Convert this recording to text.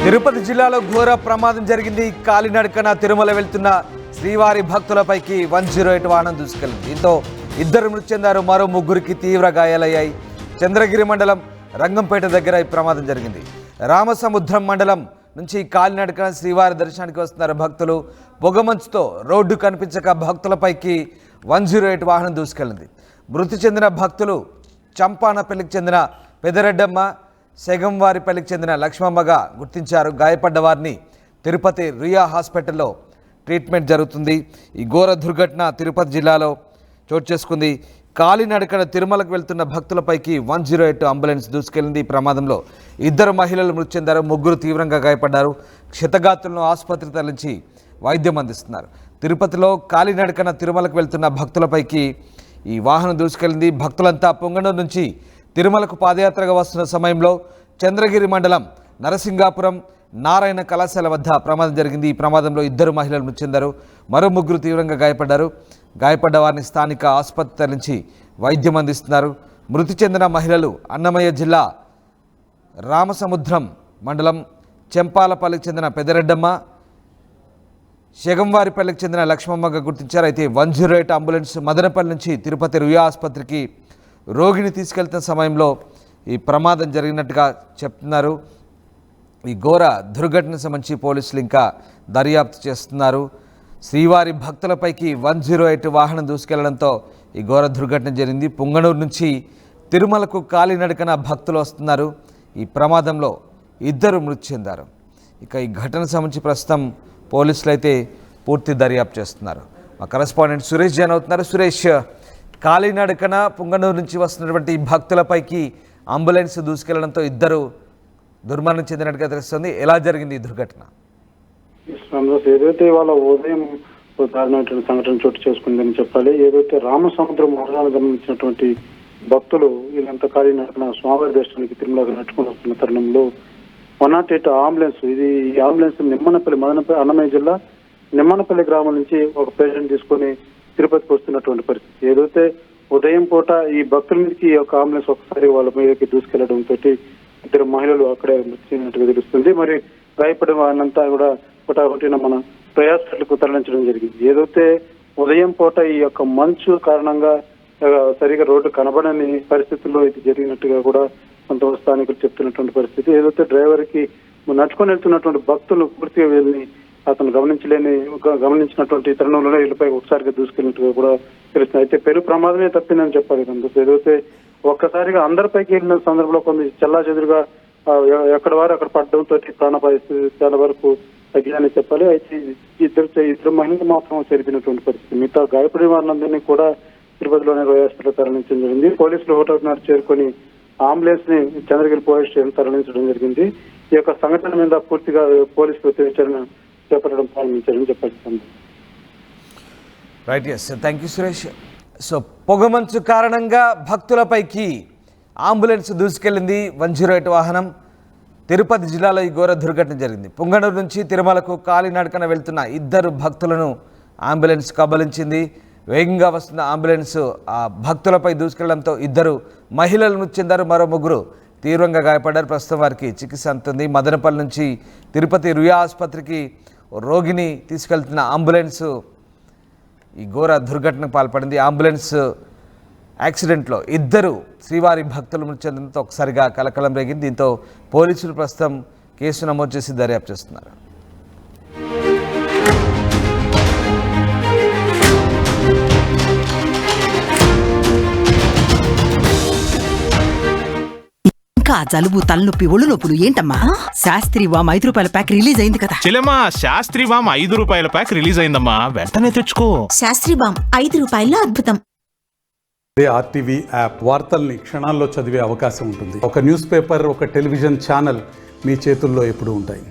తిరుపతి జిల్లాలో ఘోర ప్రమాదం జరిగింది. కాలినడకన తిరుమల వెళ్తున్న శ్రీవారి భక్తులపైకి 108 వాహనం దూసుకెళ్లింది. దీంతో ఇద్దరు మృతి చెందారు, మరో ముగ్గురికి తీవ్ర గాయాలయ్యాయి. చంద్రగిరి మండలం రంగంపేట దగ్గర ఈ ప్రమాదం జరిగింది. రామసముద్రం మండలం నుంచి కాలినడకన శ్రీవారి దర్శనానికి వస్తున్నారు భక్తులు. పొగమంచుతో రోడ్డు కనిపించక భక్తులపైకి 108 వాహనం దూసుకెళ్లింది. మృతి చెందిన భక్తులు చంపానపల్లికి చెందిన పెదరెడ్డమ్మ, సెగంవారిపల్లికి చెందిన లక్ష్మమ్మగా గుర్తించారు. గాయపడ్డ వారిని తిరుపతి రియా హాస్పిటల్లో ట్రీట్మెంట్ జరుగుతుంది. ఈ ఘోర దుర్ఘటన తిరుపతి జిల్లాలో చోటు చేసుకుంది. కాలినడకన తిరుమలకు వెళ్తున్న భక్తులపైకి 108 అంబులెన్స్ దూసుకెళ్లింది. ఈ ప్రమాదంలో ఇద్దరు మహిళలు మృతి చెందారు, ముగ్గురు తీవ్రంగా గాయపడ్డారు. క్షతగాతులను ఆసుపత్రికి తరలించి వైద్యం అందిస్తున్నారు. తిరుపతిలో కాలినడకన తిరుమలకు వెళ్తున్న భక్తులపైకి ఈ వాహనం దూసుకెళ్లింది. భక్తులంతా పొంగనూరు నుంచి తిరుమలకు పాదయాత్రగా వస్తున్న సమయంలో చంద్రగిరి మండలం నరసింగాపురం నారాయణ కళాశాల వద్ద ప్రమాదం జరిగింది. ఈ ప్రమాదంలో ఇద్దరు మహిళలు మృతి చెందారు, మరో ముగ్గురు తీవ్రంగా గాయపడ్డారు. గాయపడ్డ వారిని స్థానిక ఆసుపత్రి తరలించి వైద్యం అందిస్తున్నారు. మృతి చెందిన మహిళలు అన్నమయ్య జిల్లా రామసముద్రం మండలం చెంపాలపల్లికి చెందిన పెదరెడ్డమ్మ, శగంవారిపల్లికి చెందిన లక్ష్మమ్మగా గుర్తించారు. అయితే 108 అంబులెన్స్ మదనపల్లి నుంచి తిరుపతి రుయా ఆసుపత్రికి రోగిని తీసుకెళ్తున్న సమయంలో ఈ ప్రమాదం జరిగినట్టుగా చెప్తున్నారు. ఈ ఘోర దుర్ఘటనకు సంబంధించి పోలీసులు ఇంకా దర్యాప్తు చేస్తున్నారు. శ్రీవారి భక్తులపైకి 108 వాహనం దూసుకెళ్లడంతో ఈ ఘోర దుర్ఘటన జరిగింది. పుంగనూరు నుంచి తిరుమలకు కాలినడకన భక్తులు వస్తున్నారు. ఈ ప్రమాదంలో ఇద్దరు మృతి చెందారు. ఇక ఈ ఘటనకు సంబంధించి ప్రస్తుతం పోలీసులు అయితే పూర్తి దర్యాప్తు చేస్తున్నారు. మా కరెస్పాండెంట్ సురేష్ జాయిన్ అవుతున్నారు. సురేష్, కాలినడకన పుంగనూరు నుంచి వస్తున్నటువంటి భక్తులపైకి అంబులెన్స్ దూసుకెళ్లడంతో ఇద్దరు దుర్మరణం చెందినట్టుగా తెలుస్తుంది. ఎలా జరిగింది ఈ దుర్ఘటన? ఏదైతే వాళ్ళ ఉదయం దారుణమైనటువంటి సంఘటన చోటు చేసుకుందని చెప్పాలి. ఏదైతే రామసముద్రం మండలానికి గమనించినటువంటి భక్తులు వీళ్ళంతా కాలినడకన స్వామివారి దర్శనానికి తిరుమలకు నడుచుకుని వస్తున్న తరుణంలో 108 అంబులెన్స్, ఈ అంబులెన్స్ మదనపల్లి అన్నమయ్య జిల్లా నిమ్మనపల్లి గ్రామం నుంచి ఒక పేషెంట్ తీసుకొని తిరుపతికి వస్తున్నటువంటి పరిస్థితి. ఏదైతే ఉదయం పూట ఈ భక్తుల మీదకి ఈ యొక్క అంబులెన్స్ ఒకసారి వాళ్ళ మీదకి దూసుకెళ్లడంతో ఇద్దరు మహిళలు అక్కడే మృతి చెందినట్టుగా తెలుస్తుంది. మరి గాయపడిన వారినంతా కూడా ఒకటిన మన ప్రయాసకు తరలించడం జరిగింది. ఏదైతే ఉదయం పూట ఈ యొక్క మంచు కారణంగా సరిగా రోడ్డు కనబడని పరిస్థితుల్లో ఇది జరిగినట్టుగా కూడా కొంతమంది స్థానికులు చెప్తున్నటువంటి పరిస్థితి. ఏదైతే డ్రైవర్ కి నడుచుకొని వెళ్తున్నటువంటి భక్తులు పూర్తిగా వీళ్ళని అతను గమనించినటువంటి తరుణంలోనే వీళ్ళపై ఒకసారిగా దూసుకెళ్ళినట్టుగా కూడా తెలుస్తుంది. అయితే పెను ప్రమాదమే తప్పిందని చెప్పాలి. ఏదైతే ఒక్కసారిగా అందరిపైకి వెళ్ళిన సందర్భంలో కొన్ని చెల్లాచెదురుగా ఎక్కడ వారు అక్కడ పడడంతో ప్రాణ పరిస్థితి చాలా వరకు తగ్గిందని చెప్పాలి. అయితే ఇద్దరు మహిళలు మాత్రం చేరిపినటువంటి పరిస్థితి. మిగతా గాయపడిన వారినందరినీ కూడా తిరుపతిలోని రోయల్ హాస్పిటల్ తరలించడం జరిగింది. పోలీసులు హోటల్ చేరుకొని అంబులెన్స్ ని చంద్రగిరి పోలీస్ స్టేషన్ తరలించడం జరిగింది. ఈ యొక్క సంఘటన మీద పూర్తిగా పోలీసులు విచారణ చేపట్టడం ప్రారంభించారని చెప్పాలి. Right, yes, thank you Suresh. So పొగమంచు కారణంగా భక్తులపైకి అంబులెన్స్ దూసుకెళ్లింది 108 వాహనం. తిరుపతి జిల్లాలో ఈ ఘోర దుర్ఘటన జరిగింది. పుంగనూరు నుంచి తిరుమలకు కాలినడకన వెళ్తున్న ఇద్దరు భక్తులను అంబులెన్స్ కబలించింది. వేగంగా వస్తున్న అంబులెన్స్ ఆ భక్తులపై దూసుకెళ్లడంతో ఇద్దరు మహిళలు మృతి చెందారు, మరో ముగ్గురు తీవ్రంగా గాయపడ్డారు. ప్రస్తుతం వారికి చికిత్స అందుతుంది. మదనపల్లి నుంచి తిరుపతి రుయా ఆసుపత్రికి రోగిని తీసుకెళ్తున్న అంబులెన్స్ ఈ ఘోర దుర్ఘటనకు పాల్పడింది. అంబులెన్స్ యాక్సిడెంట్లో ఇద్దరు శ్రీవారి భక్తులు మృతి చెందడంతో ఒకసారిగా కలకలం రేగింది. దీంతో పోలీసులు ప్రస్తుతం కేసు నమోదు చేసి దర్యాప్తు చేస్తున్నారు. జలుబు, తలనొప్పి, ఒళ్ళు నొప్పులు ఏంటమ్మా? శాస్త్రి వామ్ 5 రూపాయల ప్యాక్ రిలీజ్ అయింది కదా. చెల్లెమ్మా, శాస్త్రి వామ్ 5 రూపాయల ప్యాక్ రిలీజ్ అయిందమ్మా, వెంటనే తెచ్చుకో. శాస్త్రి వామ్ 5 రూపాయల్లో అద్భుతం. ఆర్టీవీ యాప్ వార్తల్ని క్షణాల్లో చదివే అవకాశం ఉంటుంది. ఒక న్యూస్ పేపర్, ఒక టెలివిజన్ ఛానల్ మీ చేతుల్లో ఎప్పుడూ ఉంటాయి.